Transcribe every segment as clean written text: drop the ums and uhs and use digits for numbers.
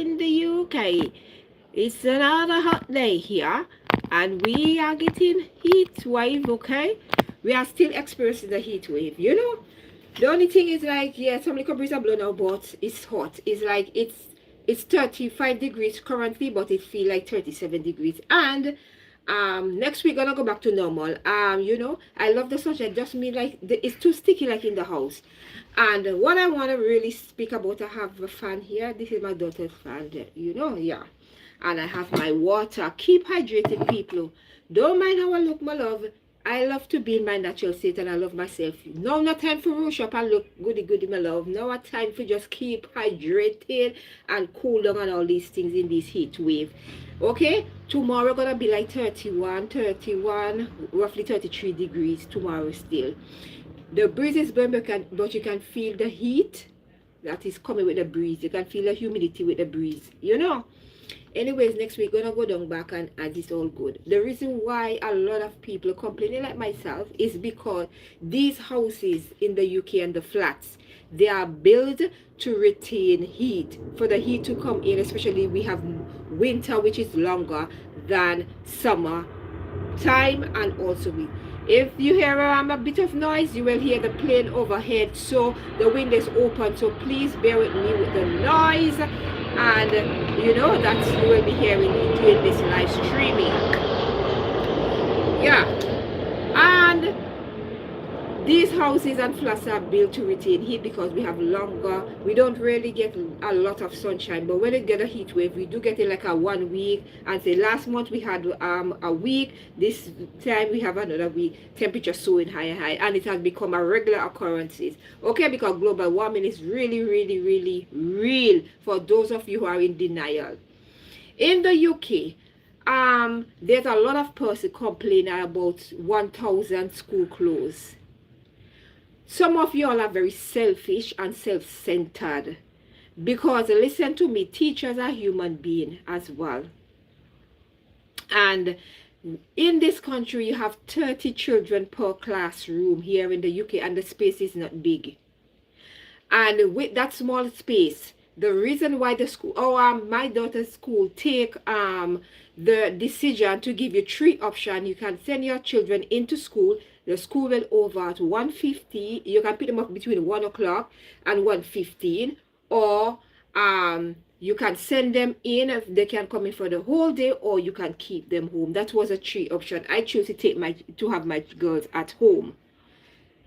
in the UK. It's another hot day here, and we are getting heat wave, okay? We are still experiencing the heat wave, you know? The only thing is like, yeah, some little breeze are blowing out, but it's hot. It's like, it's 35 degrees currently, but it feel like 37 degrees. And next week gonna go back to normal. You know, I love the sunshine. Just me like it's too sticky like in the house. And what I want to really speak about, I have a fan here. This is my daughter's fan, you know, yeah. And I have my water. Keep hydrated, people. Don't mind how I look, my love. I love to be in my natural state, and I love myself. No, not time for rush up and look goody goody, my love. No, a time for just keep hydrated and cool down and all these things in this heat wave. Okay, tomorrow gonna be like 31, roughly 33 degrees tomorrow still. The breeze is blowing, but you can feel the heat that is coming with the breeze. You can feel the humidity with the breeze, you know. Anyways, next week gonna go down back and it's all good. The reason why a lot of people are complaining like myself is because these houses in the UK and the flats, they are built to retain heat, for the heat to come in, especially we have winter which is longer than summer time. And also if you hear a bit of noise, you will hear the plane overhead, so the window is open, so please bear with me with the noise. And you know that you will be hearing me doing this live streaming, yeah. And these houses and flats are built to retain heat because we have longer, we don't really get a lot of sunshine, but when we get a heat wave, we do get it like a 1 week. And say last month we had a week, this time we have another week, temperature soaring high, and it has become a regular occurrences, okay, because global warming is really real for those of you who are in denial. In the UK, there's a lot of person complaining about 1,000 school closed. Some of y'all are very selfish and self-centered, because listen to me, teachers are human beings as well. And in this country, you have 30 children per classroom here in the UK, and the space is not big. And with that small space, the reason why the school, my daughter's school take the decision to give you 3 options. You can send your children into school. The school will over at 1:50. You can pick them up between 1 o'clock and 1:15, or you can send them in. They can come in for the whole day, or you can keep them home. That was a 3 option. I chose to have my girls at home,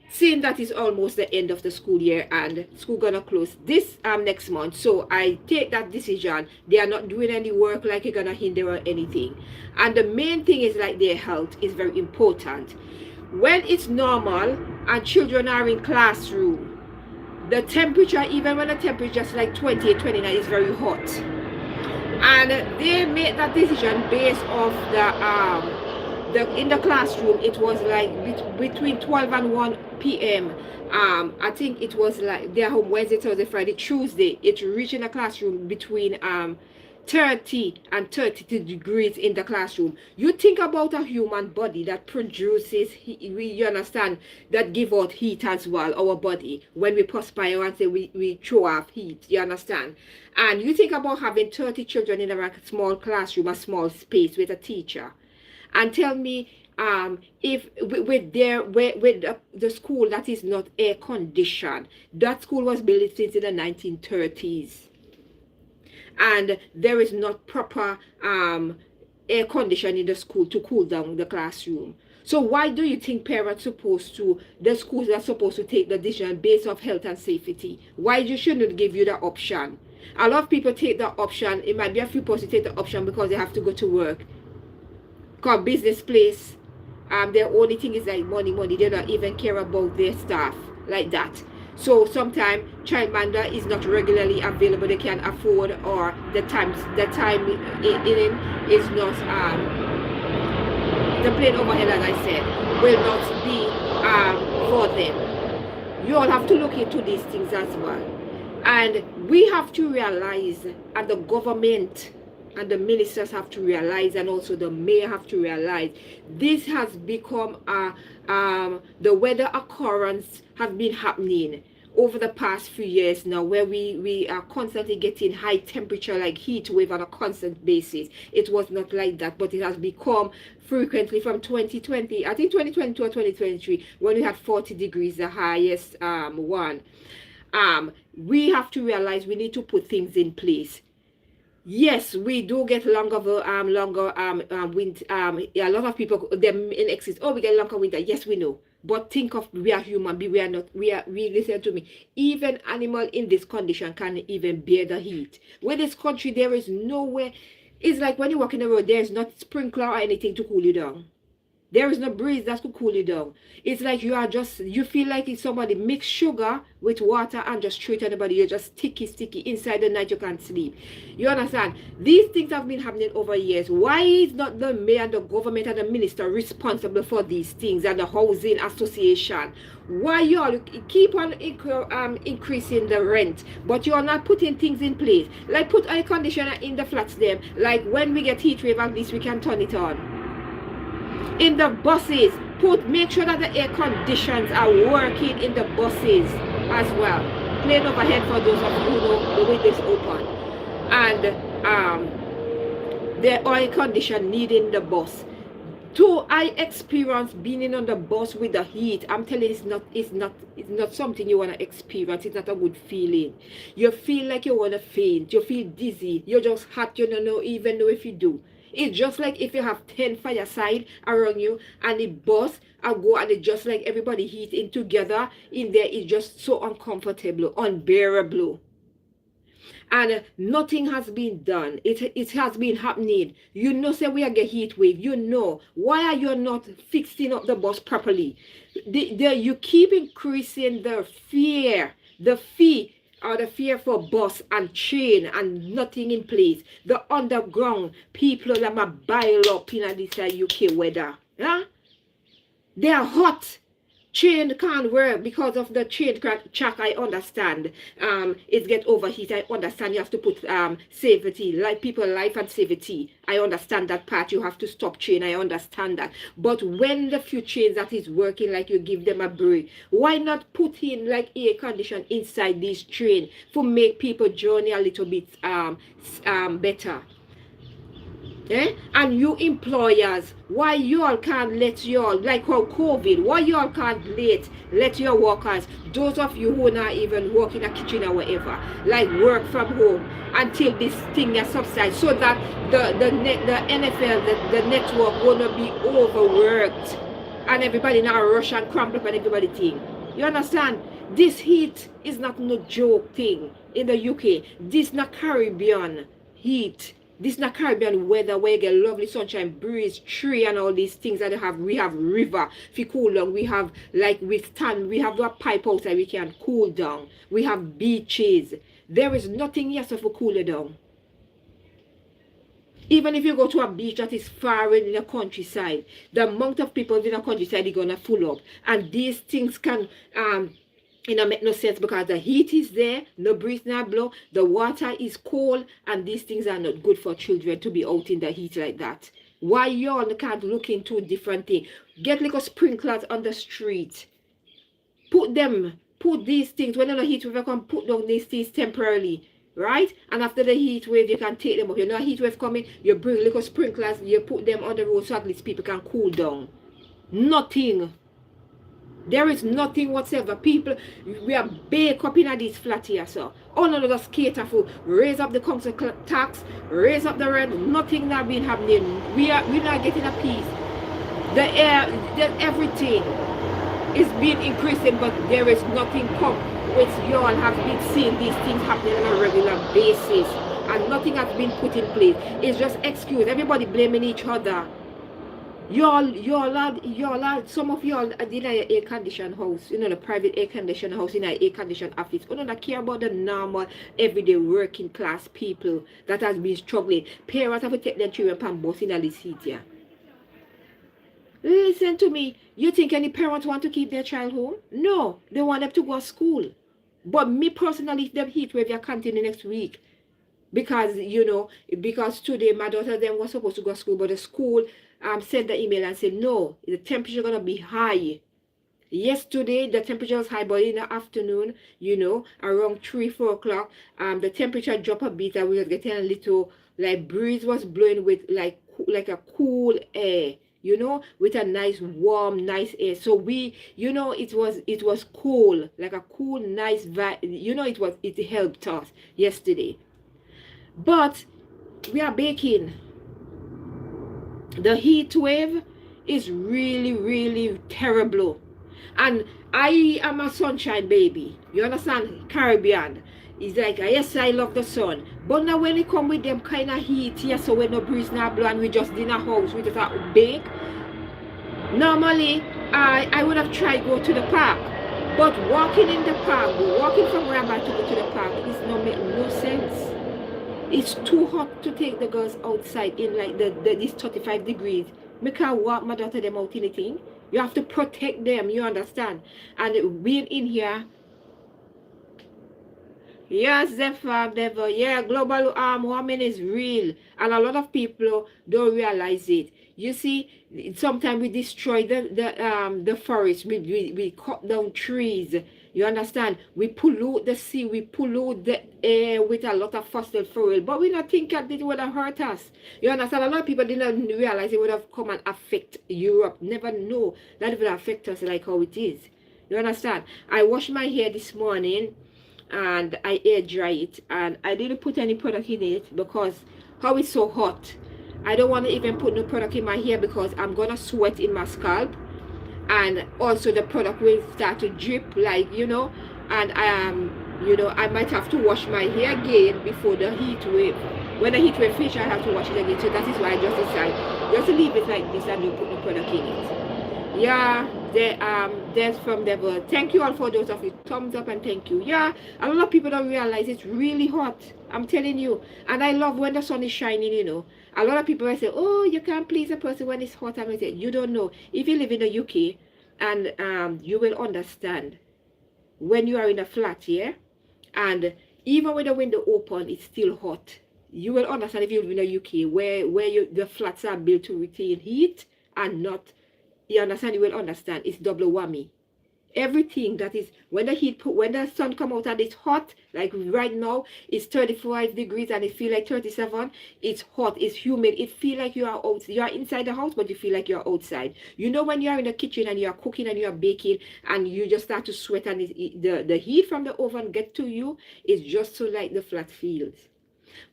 seeing that is almost the end of the school year and school gonna close this next month. So I take that decision. They are not doing any work like it's gonna hinder or anything, and the main thing is like their health is very important. When it's normal and children are in classroom, the temperature, even when the temperature is like 28, 29, is very hot, and they made that decision based off in the classroom. It was like between 12 and 1 p.m. I think it was like they're home Wednesday, Thursday, Friday, Tuesday. It reached in the classroom between 30 and 32 degrees in the classroom. You think about a human body that produces heat, you understand, that give out heat as well, our body, when we perspire and say we throw off heat, you understand. And you think about having 30 children in a small classroom, a small space with a teacher, and tell me if with the school that is not air conditioned. That school was built since in the 1930s, and there is not proper air conditioning in the school to cool down the classroom. So why do you think parents the schools are supposed to take the decision based off health and safety? Why you shouldn't give you the option? A lot of people take the option. It might be a few people take the option because they have to go to work, because business place, their only thing is like money. They don't even care about their staff like that. So sometimes childminder is not regularly available. They can't afford, or the time in is not the plane overhead, as I said, will not be for them. You all have to look into these things as well, and we have to realize, and the government and the ministers have to realize, and also the mayor have to realize, this has become the weather occurrence have been happening over the past few years now, where we are constantly getting high temperature, like heat wave on a constant basis. It was not like that, but it has become frequently from 2020, I think 2022 or 2023, when we had 40 degrees, the highest one. We have to realize we need to put things in place. Yes, we do get longer winter. A lot of people them in excess. Oh, we get longer winter. Yes, we know. But think of, we are human beings. We are not. We listen to me. Even animal in this condition can even bear the heat. With this country, there is nowhere. It's like when you walk in the road, there is not sprinkler or anything to cool you down. There is no breeze that could cool you down. It's like you feel like it's somebody mix sugar with water and just throw it on the body. You're just sticky. Inside the night you can't sleep. You understand? These things have been happening over years. Why is not the mayor, the government, and the minister responsible for these things, and the housing association? Why you all keep on increasing the rent, but you're not putting things in place? Like put air conditioner in the flats there. Like when we get heat wave, at least we can turn it on. In the buses, make sure that the air conditions are working in the buses as well. Plain overhead for those of you who know the windows open. And the air condition needing the bus. I experience being on the bus with the heat. I'm telling you, it's not something you want to experience. It's not a good feeling. You feel like you want to faint. You feel dizzy. You're just hot. You don't even know if you do. It's just like if you have 10 fireside around you and the bus go and it just like everybody heating together in there. It's just so uncomfortable, unbearable. And nothing has been done. It has been happening. You know, say we are get heat wave. You know. Why are you not fixing up the bus properly? You keep increasing the fear. The fee or the fear for bus and train and nothing in place. The underground people that are bile up in this UK weather. Huh? They are hot. Train can't work because of the train track. I understand. It get overheat. I understand you have to put safety, like people life and safety. I understand that part. You have to stop train. I understand that. But when the few trains that is working, like you give them a break, why not put in like air condition inside this train to make people journey a little bit better? And you employers, why y'all can't let y'all, like how COVID, why y'all can't let your workers, those of you who not even work in a kitchen or whatever, like work from home until this thing is subsided, so that the NFL, the network will not be overworked and everybody now rush and cramp up and everybody thing. You understand? This heat is not no joke thing in the UK. This not Caribbean heat. This is not Caribbean weather where you get lovely sunshine, breeze, tree, and all these things that we have river. If you cool down, we have like we have a pipe outside we can cool down. We have beaches. There is nothing here to cool it down. Even if you go to a beach that is far in the countryside, the amount of people in the countryside is gonna full up. And these things can it don't make no sense because the heat is there, no breeze not blow, the water is cold, and these things are not good for children to be out in the heat like that. Why y'all can't look into different things? Get like a sprinklers on the street. Put these things, when the heat wave come, put down these things temporarily. Right? And after the heat wave, you can take them up. You know a heat wave coming, you bring little sprinklers, you put them on the road so at least people can cool down. Nothing. There is nothing whatsoever. People, we are baked up in this flat here, so all of us cater for raise up the council tax, raise up the rent. Nothing not been happening. We're not getting a piece. The air, everything is being increasing, but there is nothing come. Which you all have been seeing these things happening on a regular basis, and nothing has been put in place. It's just excuse. Everybody blaming each other. Y'all, some of y'all in an air conditioned house, you know, the private air conditioned house in an air conditioned office. You don't care about the normal, everyday working class people that has been struggling. Parents have to take their children and bus in this heat here. Listen to me. You think any parents want to keep their child home? No, they want them to go to school. But me personally, if them heat wave, you continue next week. Because, you know, because today my daughter then was supposed to go to school, but the school sent the email and said, no, the temperature is going to be high. Yesterday, the temperature was high, but in the afternoon, you know, around 3, 4 o'clock, the temperature dropped a bit, and we were getting a little, like, breeze was blowing with, like a cool air, you know, with a nice, warm, nice air. So we, you know, it was cool, like a cool, nice vibe. You know, it helped us yesterday. But we are baking. The heat wave is really, really terrible. And I am a sunshine baby. You understand? Caribbean. It's like, yes, I love the sun. But now when it come with them kind of heat here, so when no breeze now blow and we just in a house, we just bake. Normally, I would have tried go to the park. But walking in the park, walking from where I'm at to go to the park, is not make no sense. It's too hot to take the girls outside in like this 35 degrees. Me can't walk my daughter them out anything. You have to protect them, you understand? And being in here, yes, never. Yeah, global warming is real. And a lot of people don't realize it. You see, sometimes we destroy the forest, we cut down trees. You understand? We pollute the sea, we pollute the air with a lot of fossil fuel, but we not think that it would have hurt us. You understand? A lot of people didn't realize it would have come and affect Europe. Never know that it would affect us like how it is. You understand? I washed my hair this morning and I air dry it, and I didn't put any product in it because how it's so hot. I don't want to even put no product in my hair because I'm gonna sweat in my scalp, and also the product will start to drip, like, you know, and you know, I might have to wash my hair again before the heat wave. When the heat wave finishes, I have to wash it again. So that is why I just decided just to leave it like this and don't put no product in it. Yeah, there's from Devil. Thank you all for those of you thumbs up, and thank you. Yeah, a lot of people don't realize it's really hot, I'm telling you. And I love when the sun is shining, you know. A lot of people say, oh, you can't please a person when it's hot. I say, you don't know. If you live in the UK, and you will understand when you are in a flat here, and even with the window open, it's still hot. You will understand if you live in the UK where the flats are built to retain heat and not. You understand? You will understand. It's double whammy. Everything that is, when the sun come out and it's hot, like right now, it's 35 degrees and it feel like 37. It's hot, it's humid. It feel like you are inside the house, but you feel like you're outside. You know, when you are in the kitchen and you are cooking and you are baking and you just start to sweat, and the heat from the oven get to you, it's just so like the flat feels.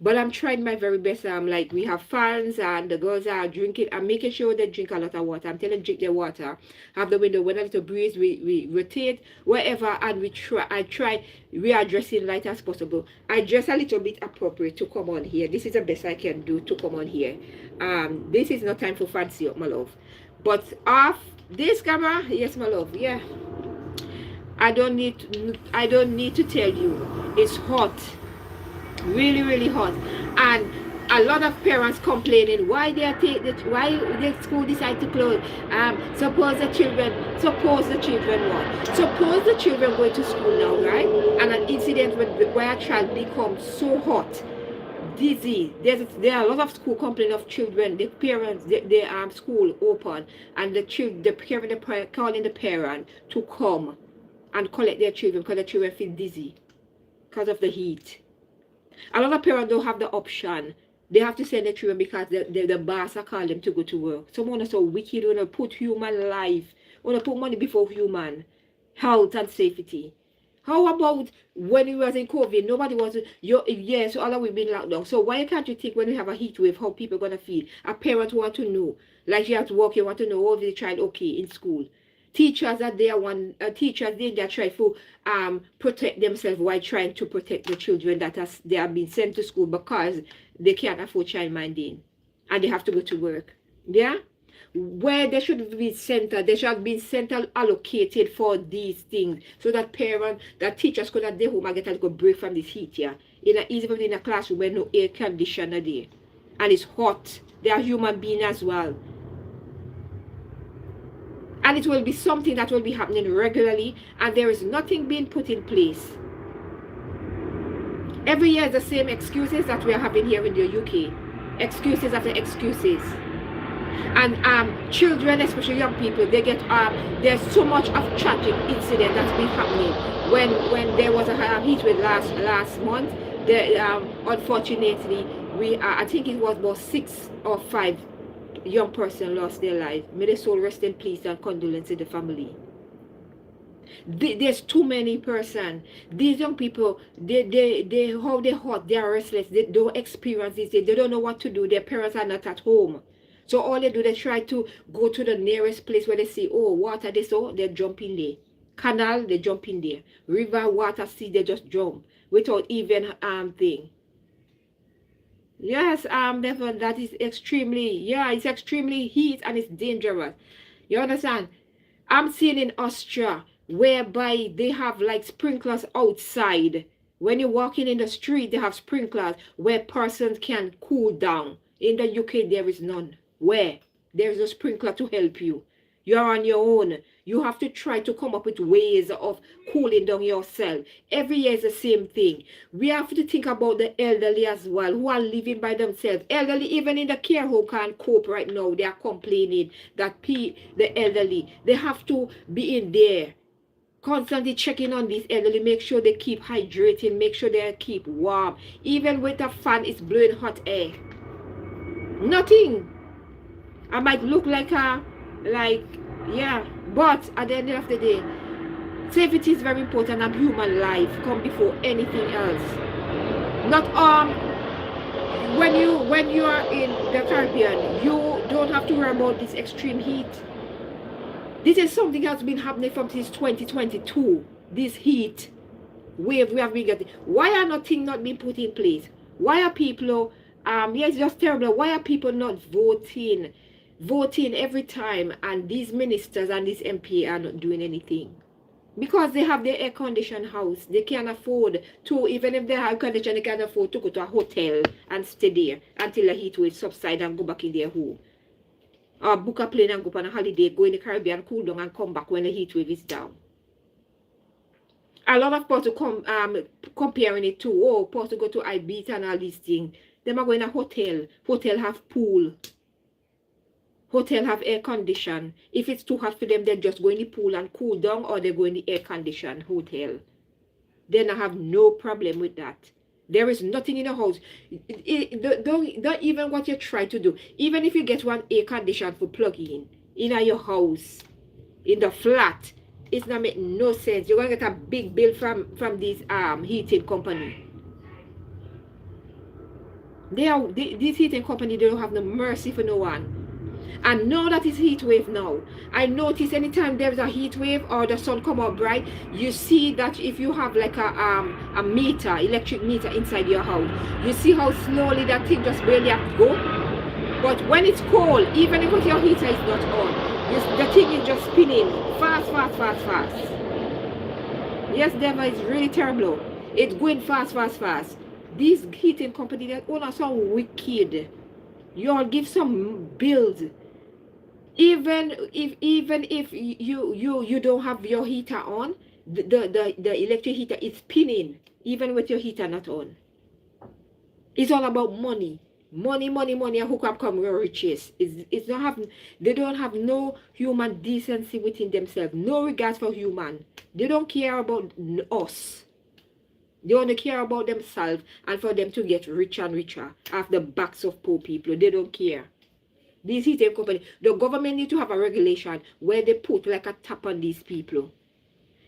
But I'm trying my very best. Like, we have fans and the girls are drinking. I'm making sure they drink a lot of water. I'm telling them drink their water. Have the window when a little breeze. We rotate wherever, and I try. We are dressing light as possible. I dress a little bit appropriate to come on here. This is the best I can do to come on here. This is not time for fancy up, my love. But off this camera, yes, my love. Yeah. I don't need to tell you. It's hot. Really, really hot. And a lot of parents complaining why why the school decide to close. Suppose the children what? Suppose the children going to school now, right? And an incident where a child becomes so hot, dizzy. There are a lot of school complaining of children. The parents, the school open, and the parent calling the parent to come and collect their children because the children feel dizzy because of the heat. A lot of parents don't have the option. They have to send their children because the boss are calling them to go to work. Someone is so wicked, want to put human life, want to put money before human health and safety. How about when we was in COVID, nobody was, so all of we've been locked down. So why can't you think when we have a heat wave, how people are going to feel? A parent want to know, like you have to work, you want to know, oh, is the child okay in school? Teachers are there, teachers they try to protect themselves while trying to protect the children that they have been sent to school because they can't afford child minding and they have to go to work. Yeah, where there should be center allocated for these things, so that teachers could at their home and get a little break from this heat. Yeah, even in a classroom where no air conditioner there and it's hot. They are human beings as well. And it will be something that will be happening regularly, and there is nothing being put in place. Every year is the same excuses that we are having here in the UK. Excuses after excuses. And children, especially young people, they get there's so much of tragic incident that's been happening. When there was a heat wave last month, unfortunately, I think it was about 6 or 5 young person lost their life. May their soul rest in peace, and condolence to the family. There's too many person. These young people, they how they hot, they are restless, they don't experience this, they don't know what to do, their parents are not at home. So all they do, they try to go to the nearest place where they see, oh, water, they they jump in there. Canal, they jump in there. River, water, sea, they just jump without even thing. Yes, therefore that is extremely, yeah, it's extremely heat and it's dangerous. You understand? I'm seeing in Austria whereby they have like sprinklers outside. When you're walking in the street, they have sprinklers where persons can cool down. In the UK, there is none. Where? There is a sprinkler to help you. You're on your own. You have to try to come up with ways of cooling down yourself. Every year is the same thing. We have to think about the elderly as well, who are living by themselves. Elderly, even in the care home, can't cope right now. They are complaining that the elderly, they have to be in there, constantly checking on these elderly, make sure they keep hydrating, make sure they keep warm. Even with a fan, it's blowing hot air. Nothing. I might look like yeah, but at the end of the day, safety is very important, and human life come before anything else. Not when you are in the Caribbean, you don't have to worry about this extreme heat. This is something that's been happening from since 2022. This heat wave we have been getting. Why are nothing not being put in place? Why are people yeah, it's just terrible. Why are people not voting every time, and these ministers and these MP are not doing anything? Because they have their air-conditioned house. They can't afford to, even if they have condition, they can't afford to go to a hotel and stay there until the heat will subside and go back in their home. Or book a plane and go on a holiday, go in the Caribbean, cool down and come back when the heat wave is down. A lot of people comparing it to, oh, people go to Ibiza and all these things. Them are going to a hotel. Hotel have pool. Hotel have air condition. If it's too hot for them, they're just go in the pool and cool down, or they go in the air conditioned hotel. Then I have no problem with that. There is nothing in the house. Don't even what you try to do. Even if you get one air condition for plug-in in your house, in the flat, it's not making no sense. You're gonna get a big bill from this heating company. This heating company, they don't have no mercy for no one. And now that it's heat wave now, I notice anytime there's a heat wave or the sun come out bright, you see that if you have like a meter, electric meter inside your house, you see how slowly that thing just barely have to go. But when it's cold, even if your heater is not on, the thing is just spinning fast. Yes, Denver is really terrible. It's going fast. These heating company, that all are so wicked. You all give some bills. Even if you don't have your heater on, the electric heater is spinning even with your heater not on. It's all about money. Money, and who can come with riches. It's not having, they don't have no human decency within themselves, no regards for human. They don't care about us. They only care about themselves and for them to get richer and richer off the backs of poor people. They don't care. These heating company, the government need to have a regulation where they put like a tap on these people.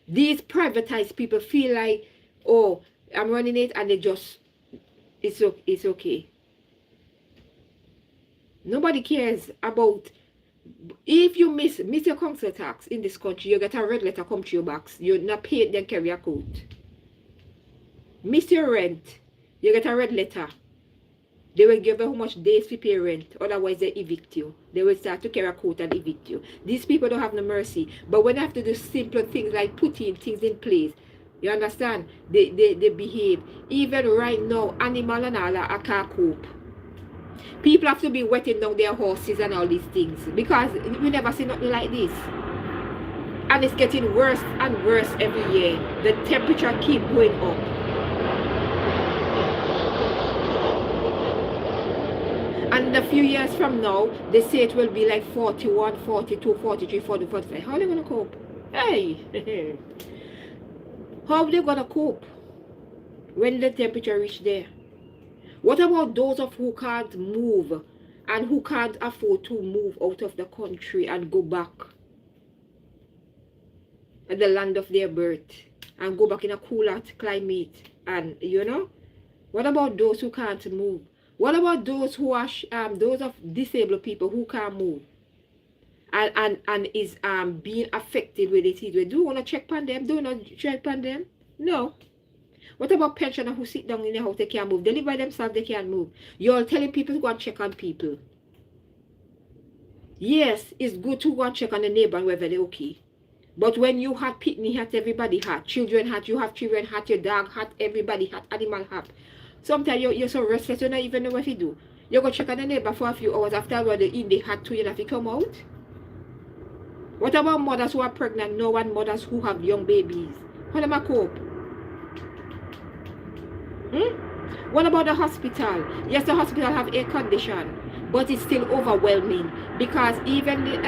These privatized people feel like, oh, I'm running it, and they just, it's okay. Nobody cares about, if you miss your council tax in this country, you get a red letter come to your box. You're not paid, then carry a coat. Miss your rent, you get a red letter. They will give you how much days to pay rent, otherwise they evict you. They will start to carry a coat and evict you. These people don't have no mercy. But when they have to do simple things like putting things in place, you understand? They behave. Even right now, animal and all I can't cope. People have to be wetting down their horses and all these things, because we never see nothing like this. And it's getting worse and worse every year. The temperature keep going up. And a few years from now, they say it will be like 41, 42, 43, 40, 45. How are they going to cope? Hey, how are they going to cope when the temperature reach there? What about those of who can't move and who can't afford to move out of the country and go back at the land of their birth and go back in a cooler climate? And you know, what about those who can't move? What about those who are those of disabled people who can't move and is being affected with it? Do you want to check on them? Do you not check on them? No. What about pensioners who sit down in the house, they can't move? They live by themselves, they can't move. You're telling people to go and check on people. Yes, it's good to go and check on the neighbor and whether they're okay. But when you have picnic hat, everybody hat, children hat, you have children hat, your dog hat, everybody hat, animal hat. Sometimes you're so restless, you don't even know what to do. You go check on the neighbor for a few hours after they in the hat too, you have to come out. What about mothers who are pregnant now and mothers who have young babies? How do I cope? What about the hospital? Yes, the hospital have air condition, but it's still overwhelming because even in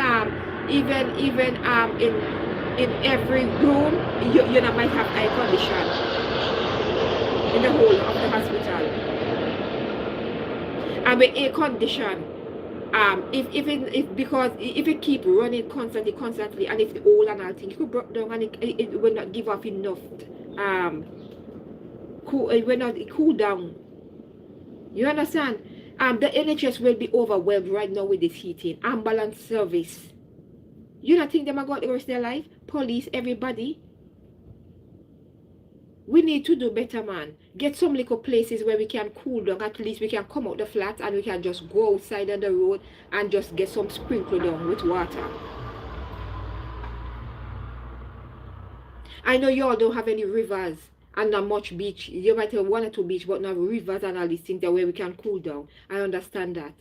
every room you know, might have air condition in the whole of the hospital. And with air condition, if it keep running constantly, and if the oil and all things, it could break down and it will not give off enough it will not cool down. You understand? The NHS will be overwhelmed right now with this heating. Ambulance service. You don't think them are going to risk their life? Police, everybody. We need to do better, man. Get some little places where we can cool down. At least we can come out the flat and we can just go outside on the road and just get some sprinkle down with water. I know you all don't have any rivers and not much beach. You might have one or two beach, but not rivers and all these things there where we can cool down. I understand that.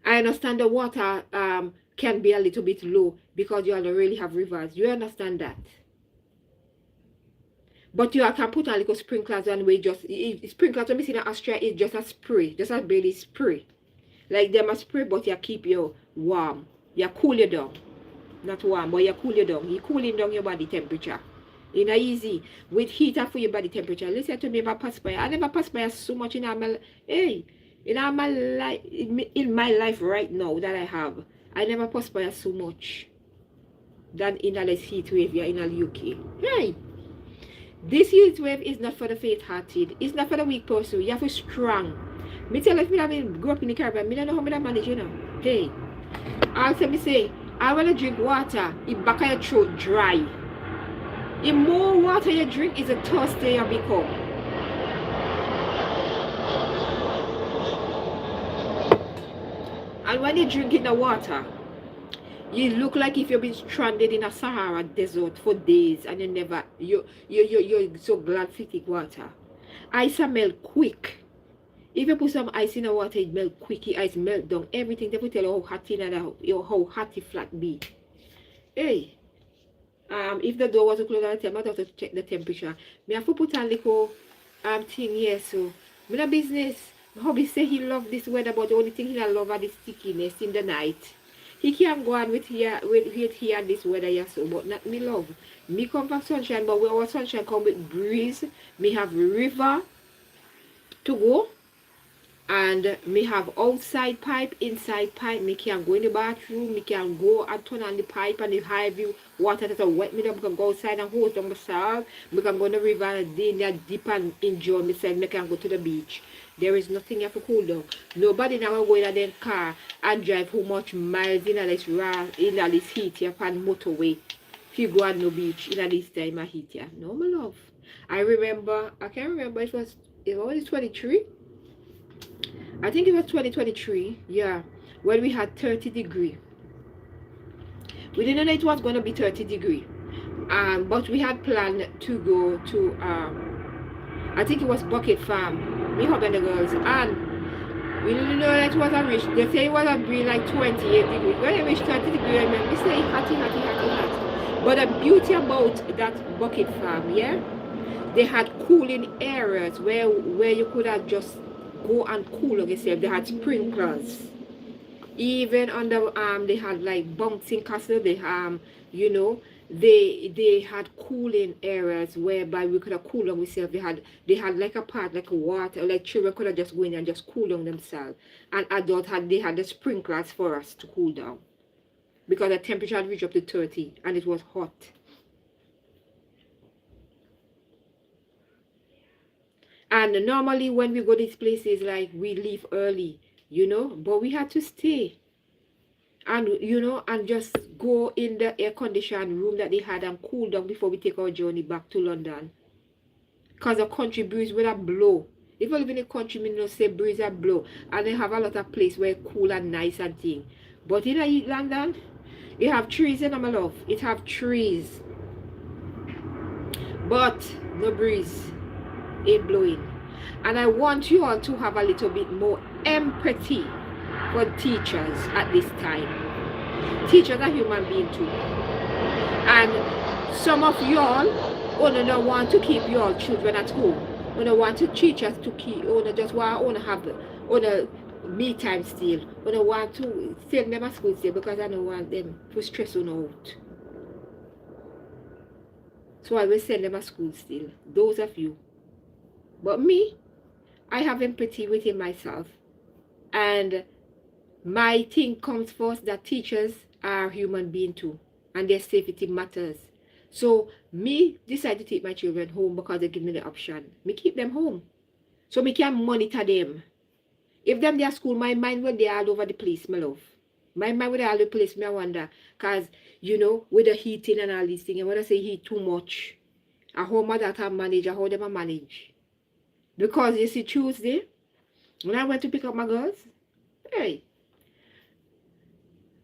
I understand the water can be a little bit low because you all don't really have rivers. You understand that. But you all can put a little sprinklers on where just sprinklers when we see in Australia is just a spray, just a barely spray. Like them a spray, but you keep you warm. You cool you down. Not warm, but you cool you down. You cooling down your body temperature. You know, easy. With heater for your body temperature. Listen to me about perspire. I never perspire so much in my life, in my life right now that I have. I never perspire so much than in this heat wave here in the UK. Right. This heat wave is not for the faint-hearted. It's not for the weak person. You have to be strong. Me tell if I grew up in the Caribbean, I don't know how I manage, you know. Hey. Also me say, I want to drink water, it back of your throat dry. The more water you drink, is the thirstier you become. And when you drink in the water, you look like if you've been stranded in a Sahara desert for days and you're so glad to take water. Ice melt quick. If you put some ice in the water, it melt quick. The ice melt down. Everything they will tell you how hot how hot the flat be. Hey, if the door was closed at the time, I have to check the temperature. Me have to put a little thing here. So, me no business. My hubby say he love this weather, but the only thing he love is the stickiness in the night. He can't go on with here this weather here, so but not me love. Me come from sunshine, but our sunshine come with breeze. Me have river to go. And me have outside pipe, inside pipe. Me can go in the bathroom. Me can go and turn on the pipe and the high view water that wet me. I can go outside and hose down myself. Me can go in the river and dip and enjoy myself. Me can go to the beach. There is nothing you have to cool down. Nobody now go in their car and drive how much miles in this heat here on motorway. If you go on the beach in this time of heat here. No, my love. I can't remember it was 23. I think it was 2023, yeah, when we had 30 degrees. We didn't know it was going to be 30 degrees. But we had planned to go to, I think it was Bucket Farm, me husband and the girls, and we didn't know that it was a reach. They say it was a be like 28 degrees. When I reached 30 degrees, I remember, we say hot. But the beauty about that Bucket Farm, yeah, they had cooling areas where you could have just go and cool on yourself. They had sprinklers. Even on the they had like bouncing castle. They you know, they had cooling areas whereby we could have cooled on ourselves. They had like a part like a water, like children could have just go in and just cool on themselves. And adults had the sprinklers for us to cool down because the temperature had reached up to 30 and it was hot. And normally when we go these places, like, we leave early, you know, but we had to stay. And, you know, and just go in the air-conditioned room that they had and cool down before we take our journey back to London. Because the country breeze would have blow. If you live in a country, you know, say breeze will blow. And they have a lot of place where it's cool and nice and thing. But in London, it have trees, you know, my love. It have trees. But no breeze ain't blowing. And I want you all to have a little bit more empathy for teachers at this time. Teachers are human beings too. And some of y'all only don't want to keep your children at home. Only want to teachers to keep, only just want to have me time still. Only want to send them at school still because I don't want them to stress on out. So I will send them at school still. Those of you. But me, I have empathy within myself. And my thing comes first that teachers are human beings too. And their safety matters. So me decide to take my children home because they give me the option. Me keep them home. So me can monitor them. If them they are school, my mind will be all over the place, my love. My mind will be all over the place, me I wonder. Because, you know, with the heating and all these things, and when I say heat too much, I how my daughter manage, how them I manage. Because you see Tuesday, when I went to pick up my girls, hey,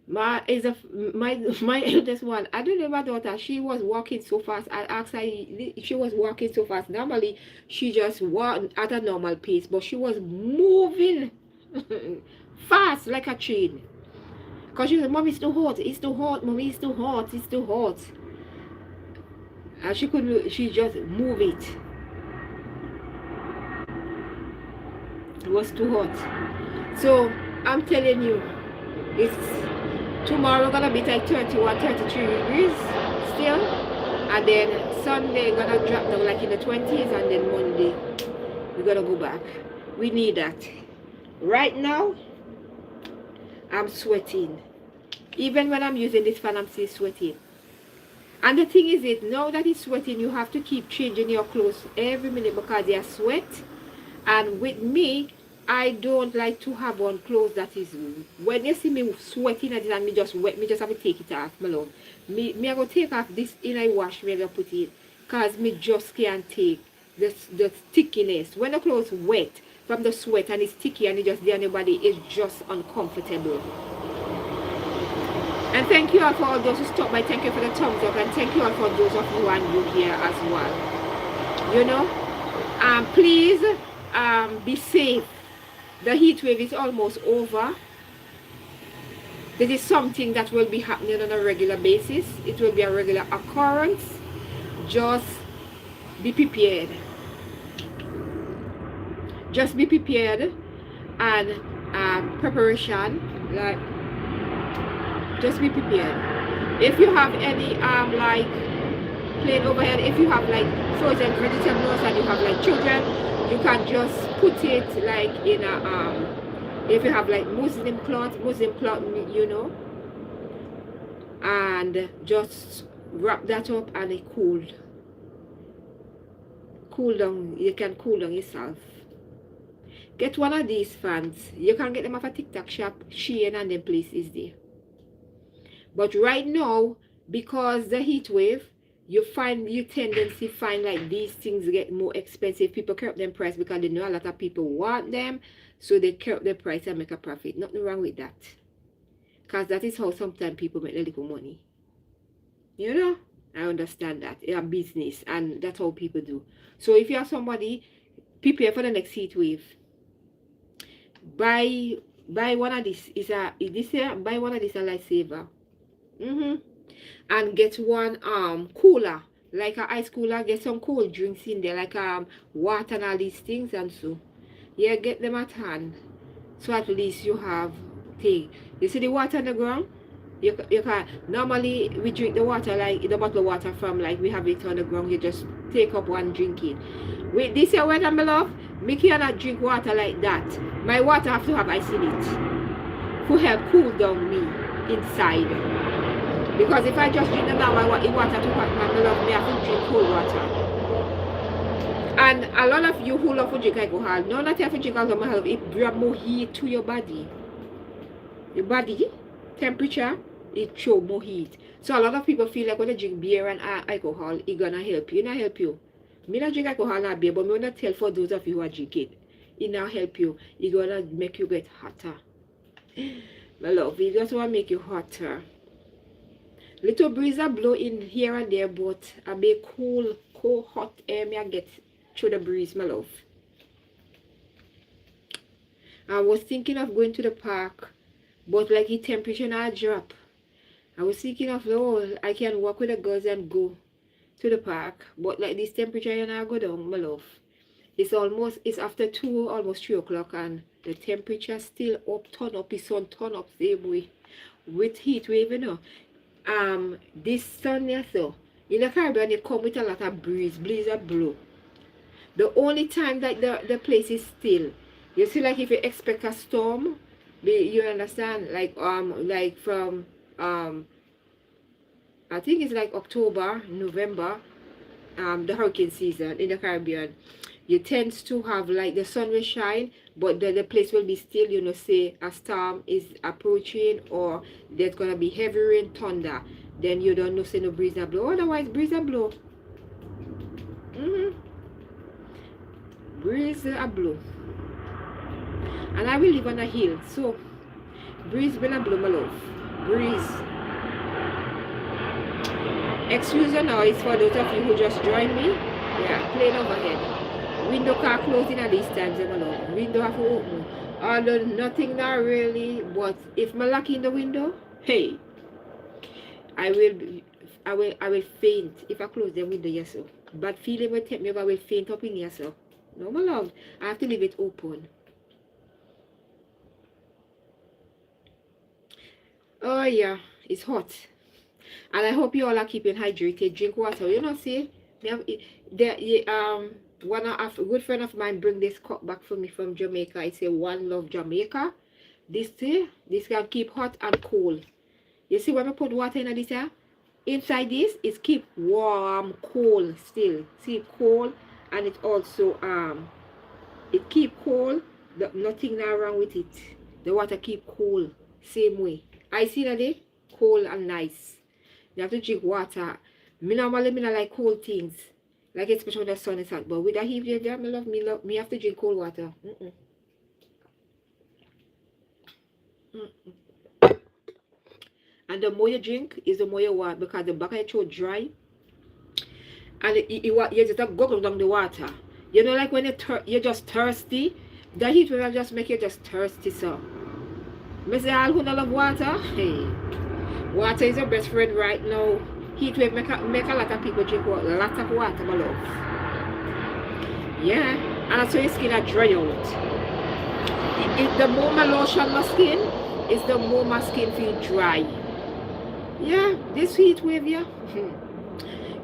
my eldest one, I don't know my daughter, she was walking so fast. I asked her if she was walking so fast. Normally she just walked at a normal pace, but she was moving fast like a train. Because she said, Mommy, it's too hot, Mommy, it's too hot. And she just move it. It was too hot. So I'm telling you, it's tomorrow gonna be like 31, 33 degrees still. And then Sunday gonna drop down like in the 20s, and then Monday we're gonna go back. We need that. Right now, I'm sweating. Even when I'm using this fan, I'm still sweating. And the thing is, now that it's sweating, you have to keep changing your clothes every minute because they are sweat. And with me, I don't like to have on clothes that is, when you see me sweating at it and me just wet, me just have to take it off, my love. Me I go take off this inner wash, me I go put it, because me just can't take the stickiness. When the clothes wet from the sweat and it's sticky and it just there on your body, it's just uncomfortable. And thank you all for all those who stopped by. Thank you for the thumbs up, and thank you all for those of you who are new here as well. You know, please be safe. The heat wave is almost over. This is something that will be happening on a regular basis. It will be a regular occurrence. Just be prepared. Just be prepared, and preparation, like, just be prepared. If you have any like plain overhead, if you have like frozen vegetables and you have like children, you can just put it like in a if you have like Muslim cloth, you know, and just wrap that up and it cool down. You can cool down yourself. Get one of these fans. You can get them off a TikTok shop, Shein, and them places there. But right now, because the heat wave, you tendency find like these things get more expensive. People curb them price because they know a lot of people want them, so they curb the price and make a profit. Nothing wrong with that, because that is how sometimes people make a little money. You know, I understand that. It's a business, and that's how people do. So if you are somebody, prepare for the next heat wave. Buy one of these. Buy one of these a lifesaver. And get one cooler, like an ice cooler. Get some cold drinks in there, like water and all these things, and so Yeah, get them at hand. So at least you have thing. You see the water on the ground? You can normally we drink the water like the bottle of water from like we have it on the ground. You just take up one drink it. With this year weather, my love, me cannot drink water like that. My water have to have ice in it to help cool down me inside. Because if I just drink the normal water to hot, my love, me have to drink cold water. And a lot of you who love to drink alcohol, none of you have to drink alcohol, it brings more heat to your body. Your body temperature, it show more heat. So a lot of people feel like when they drink beer and alcohol, it gonna help you. It not help you. Me not drink alcohol and beer, but me wanna tell for those of you who are drinking, it not help you. It gonna make you get hotter. My love, it just wanna make you hotter. Little breeze are blow in here and there, but I make cool, hot air me I get through the breeze, my love. I was thinking of going to the park, but like the temperature now drop. I was thinking of, oh, I can walk with the girls and go to the park, but like this temperature you now go down, my love. It's after 2, almost 3 o'clock, and the temperature still up, turn up, the sun turn up same way with heat wave, you know. This sun, yeah, so in the Caribbean it come with a lot of blizzard blow. The only time that the place is still, you see, like if you expect a storm, you understand, like from I think it's like October, November, the hurricane season in the Caribbean, you tend to have like the sun will shine, but the place will be still, you know, say a storm is approaching or there's gonna be heavy rain, thunder, then you don't know, say no breeze and blow. Otherwise breeze and blow. Breeze and blow. And I will live on a hill, so breeze will blow, my love. Breeze. Excuse the noise for those of you who just joined me. Yeah, plane overhead. Window car closing at these times, my love. Window have to open. Although nothing now really, but if I'm lucky in the window, hey, I will faint if I close the window, yes sir. Bad feeling will take me over, I will faint up in here, sir. No, my love, I have to leave it open. Oh yeah, it's hot. And I hope you all are keeping hydrated. Drink water. You know, see, one of a good friend of mine bring this cup back for me from Jamaica. It's a One Love Jamaica. This can keep hot and cold. You see when I put water in this here? Inside this, it keep warm, cold still. See, cold, and it also it keep cold. Nothing now wrong with it. The water keep cold, same way. I see that it cold and nice. You have to drink water. Me normally not like cold things, like especially when the sun is hot. But with the heat wave, me have to drink cold water. And the more you drink, is the more you want, because the back of your throat dry, and you just goggle down the water. You know, like when you're just thirsty, the heat will just make you just thirsty. So, I say all who don't love water, hey. Water is your best friend right now. Heat wave make a lot of people drink water, a lot of water, my love. Yeah, and that's why your skin are dry out. The more my lotion my skin, is the more my skin feel dry. Yeah, this heat wave, yeah.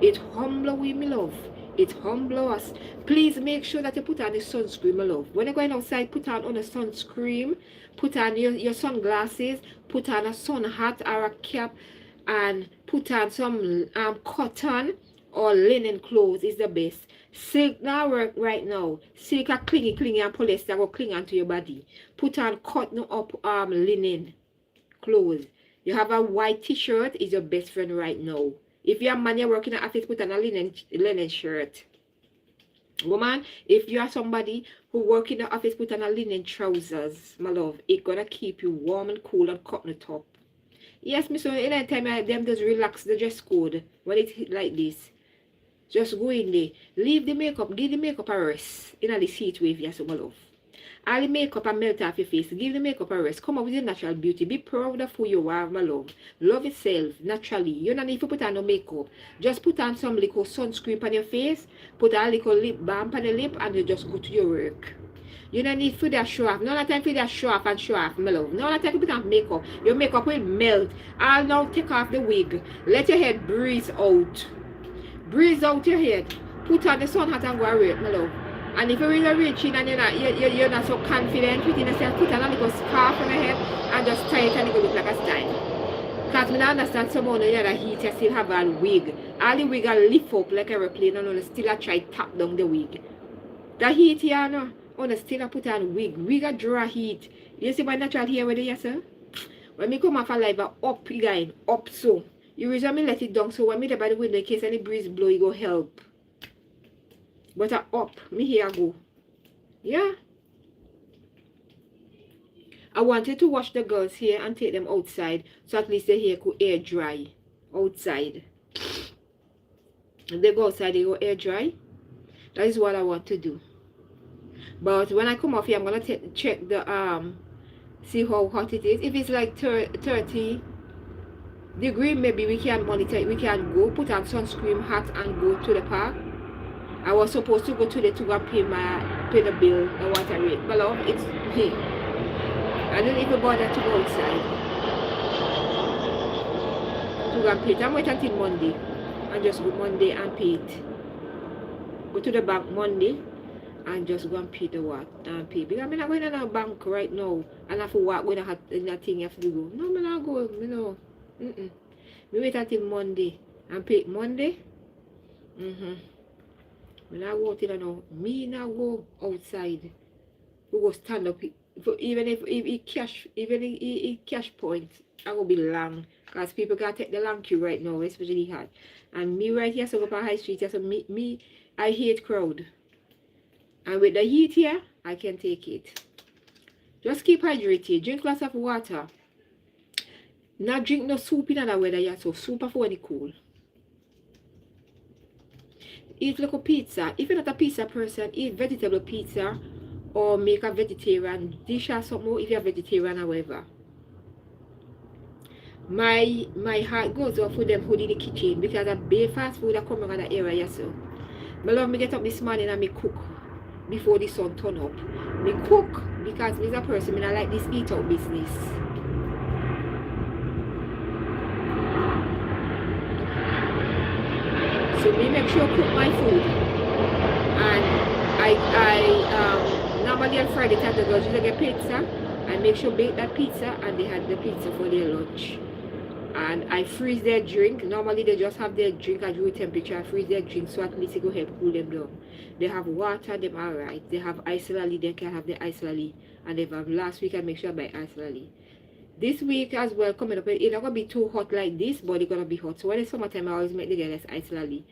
It humble we, my love. It humble us. Please make sure that you put on the sunscreen, my love. When you're going outside, put on a sunscreen. Put on your sunglasses. Put on a sun hat or a cap. And put on some cotton or linen clothes is the best. Silk now work right now. Silk are clingy and polyester will cling onto your body. Put on cotton up linen clothes. You have a white t-shirt is your best friend right now. If you're a man, you're working at office, put on a linen shirt. Woman, if you are somebody who work in the office, put on a linen trousers, my love. It's gonna keep you warm and cool and cut the top. Yes, miss, so anytime them just relax the dress code when it's like this. Just go in there. Leave the makeup, give the makeup a rest. In this heat wave, yes, my love. All the makeup and melt off your face. Give the makeup a rest. Come up with your natural beauty. Be proud of who you are, my love. Love yourself naturally. You don't need to put on no makeup. Just put on some little sunscreen on your face. Put a little lip balm on your lip and you just go to your work. You don't need for that show off. No time for that show off and show off, my love. No time to put on makeup. Your makeup will melt. I'll now take off the wig. Let your head breeze out. Breeze out your head. Put on the sun hat and go away, my love. And if you're really reaching and you're not so confident within yourself, put on a little scarf on your head and just tie it and it will look like a style. Because I understand someone in the heat you still have a wig. All the wig will lift up like a aeroplane and still I try tap down the wig. The heat here no. On still I put on wig. Wig a draw heat. You see my natural hair with it, yes sir? When me come off a live up again, up so. You reason me let it down so when me there by the window in case any breeze blow it go help. But I up, me here go. Yeah. I wanted to wash the girls' hair and take them outside so at least the hair could air dry outside. If they go outside, they go air dry. That is what I want to do. But when I come off here, I'm gonna check the see how hot it is. If it's like 30 degrees, maybe we can monitor it. We can go put on sunscreen hat and go to the park. I was supposed to go to the to go pay the bill, the water rate. But love, it's me. I don't even bother to go outside. To go and pay it. I'm waiting until Monday. And just go Monday and pay it. Go to the bank Monday and just go and pay the water and pay. Because I'm not going to a bank right now. And I have to walk when I have that thing you have to go. No, I'm not going, you know. Me wait until Monday and pay it Monday. When I go out in now, me now go outside. We go stand up. Even if it cash point, I will be long. Because people can take the long queue right now, especially hard. And me right here, so go up on High Street here, so me, I hate crowd. And with the heat here, I can take it. Just keep hydrated. Drink lots of water. Not drink no soup in the weather yet, so soup for when it's cool. Eat like a pizza. If you're not a pizza person, eat vegetable pizza or make a vegetarian dish or something if you're vegetarian or whatever. My heart goes off with them food in the kitchen because I buy fast food that come around the area. So I love me get up this morning and me cook before the sun turn up. Me cook because me is a person, I like this eat out business. So me make sure I cook my food. And I normally on Friday time the girls usually get pizza. I make sure bake that pizza and they had the pizza for their lunch. And I freeze their drink. Normally they just have their drink at room temperature. I freeze their drink so at least it go help cool them down. They have water, them alright. They have ice lolly, they can have the ice lolly. And they have last week I make sure I buy ice lolly. This week as well coming up, it's not gonna be too hot like this, but it's gonna be hot. So when it's summertime I always make the girls ice lolly.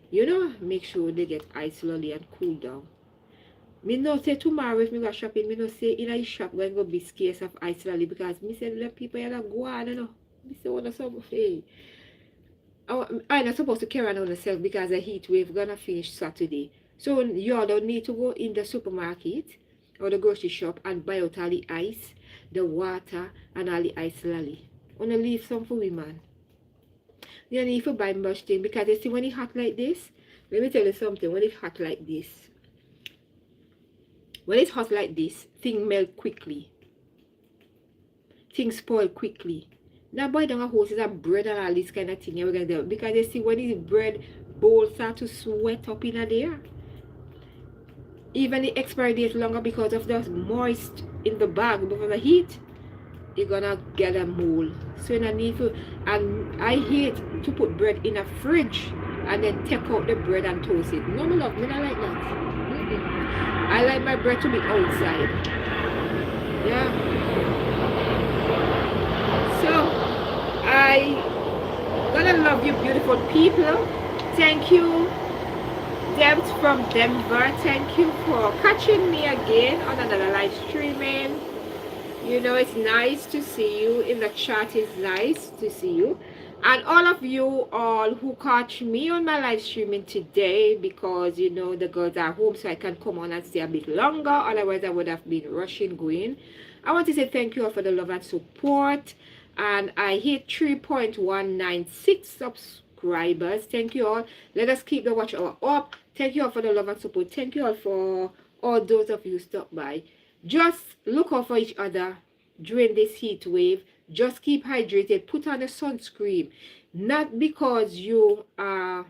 You know, make sure they get ice lolly and cool down. Me no say tomorrow if me go shopping, me no say in a shop going to be scarce of ice lolly because me say the people are not go on, you know. Me say what some hey. I'm not supposed to carry on myself because the heat wave gonna finish Saturday. So you all don't need to go in the supermarket or the grocery shop and buy out all the ice, the water and all the ice lolly. Wanna leave some for women. You don't need to buy much thing because you see when it's hot like this, let me tell you something, when it's hot like this, things melt quickly. Things spoil quickly. Now buy down a horses and bread and all this kind of thing. We're gonna do because you see when this bread bowl start to sweat up in there. Even the expiry date longer because of the moist in the bag because of the heat. You're gonna get a mold. So you don't need to, and I hate to put bread in a fridge and then take out the bread and toast it. No, my love, me not like that. I like my bread to be outside. Yeah. So I gonna love you beautiful people. Thank you, Debs from Denver. Thank you for catching me again on another live streaming. You know, it's nice to see you in the chat. It's nice to see you. And all of you all who catch me on my live streaming today because, you know, the girls are home so I can come on and stay a bit longer. Otherwise, I would have been rushing going. I want to say thank you all for the love and support. And I hit 3.196 subscribers. Thank you all. Let us keep the watch hour up. Thank you all for the love and support. Thank you all for or those of you stop by, just look out for each other during this heat wave. Just keep hydrated. Put on a sunscreen. Not because you are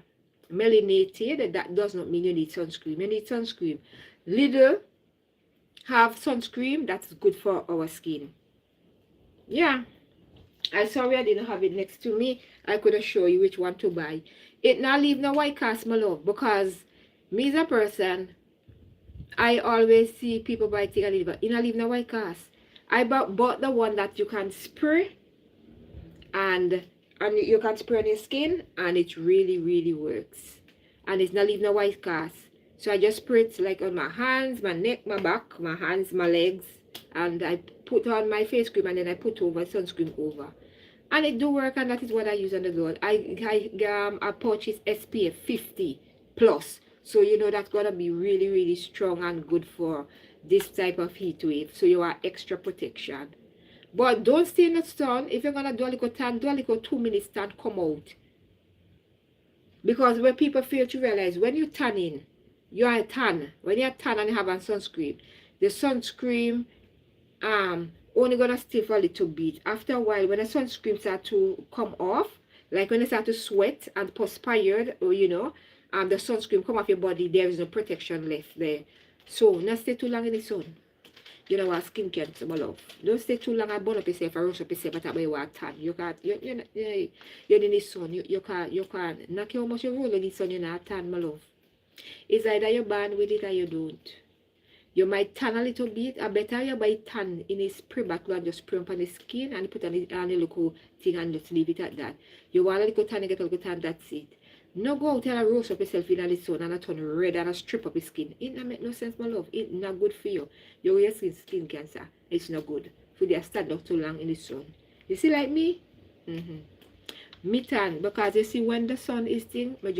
melanated, that does not mean you need sunscreen. You need sunscreen. Lidl have sunscreen that's good for our skin. Yeah. I'm sorry I didn't have it next to me. I could have shown you which one to buy. It not leave no white cast, my love, because me as a person, I always see people buy things and it not leave no white cast. I bought the one that you can spray and you can spray on your skin, and it really works. And it's not leave no white cast. So I just spray it like on my hands, my neck, my back, my hands, my legs, and I put on my face cream, and then I put over sunscreen over. And it do work, and that is what I use on the road. I purchase SPF 50 plus. So you know that's gonna be really strong and good for this type of heat wave. So you are extra protection. But don't stay in the sun. If you're gonna do a little tan, do a little 2 minutes tan, come out. Because when people fail to realize, when you tan in, you are tan. When you're tan and you have a sunscreen, the sunscreen only gonna stay for a little bit. After a while, when the sunscreen start to come off, like when it start to sweat and perspired, or you know, the sunscreen come off your body, there is no protection left there. So not stay too long in the sun. You know what, skin cancer, my love. Don't stay too long and burn up yourself or roast up yourself, but you want tan. You can't, you're in the sun. You can't knock how much you roll in the sun, you're not tan, my love. It's either you're born with it or you don't. You might tan a little bit, or better you buy tan in a spray bottle and just spray on the skin and put on a little thing and just leave it at that. You want a little tan, you get a little tan, that's it. No go out and roast up yourself in the sun and turn red and strip up your skin. It don't make no sense, my love. It's not good for you. You will get skin cancer. It's not good. For you stand up too long in the sun. You see like me? Me tan, because you see when the sun is thin, my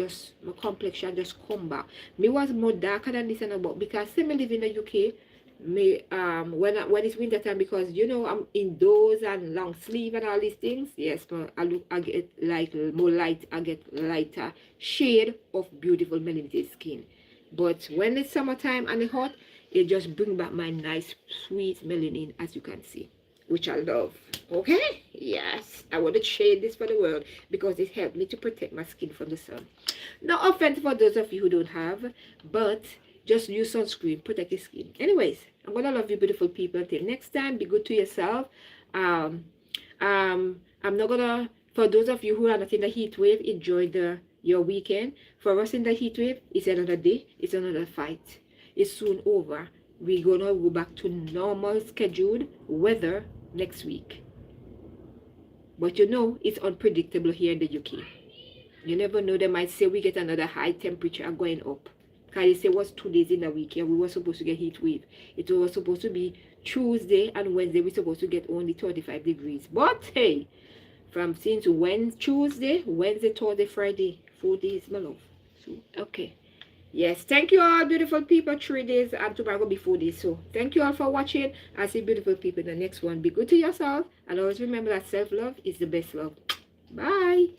complexion just come back. Me was more darker than this and about, because see me live in the UK. Me when it's winter time, because you know I'm indoors and long sleeve and all these things. Yes, I get like more light. I get lighter shade of beautiful melanated skin. But when it's summertime and it's hot, it just bring back my nice sweet melanin, as you can see, which I love. Okay, yes, I want to shade this for the world because it helped me to protect my skin from the sun. No offense for those of you who don't have, but just use sunscreen, protect your skin. Anyways, I'm gonna love you beautiful people. Until next time, be good to yourself. I'm not gonna, for those of you who are not in the heat wave, enjoy your weekend. For us in the heat wave, it's another day, it's another fight. It's soon over. We're gonna go back to normal scheduled weather next week. But you know, it's unpredictable here in the UK. You never know, they might say we get another high temperature going up. Because they say it was 2 days in a week here, we were supposed to get heat wave. It was supposed to be Tuesday and Wednesday, we're supposed to get only 35 degrees. But hey, from since Tuesday, Wednesday, Thursday, Friday, 4 days, my love. So, okay. Yes, thank you all, beautiful people. 3 days and tomorrow be 4 days. So, thank you all for watching. I'll see beautiful people in the next one. Be good to yourself. And always remember that self-love is the best love. Bye.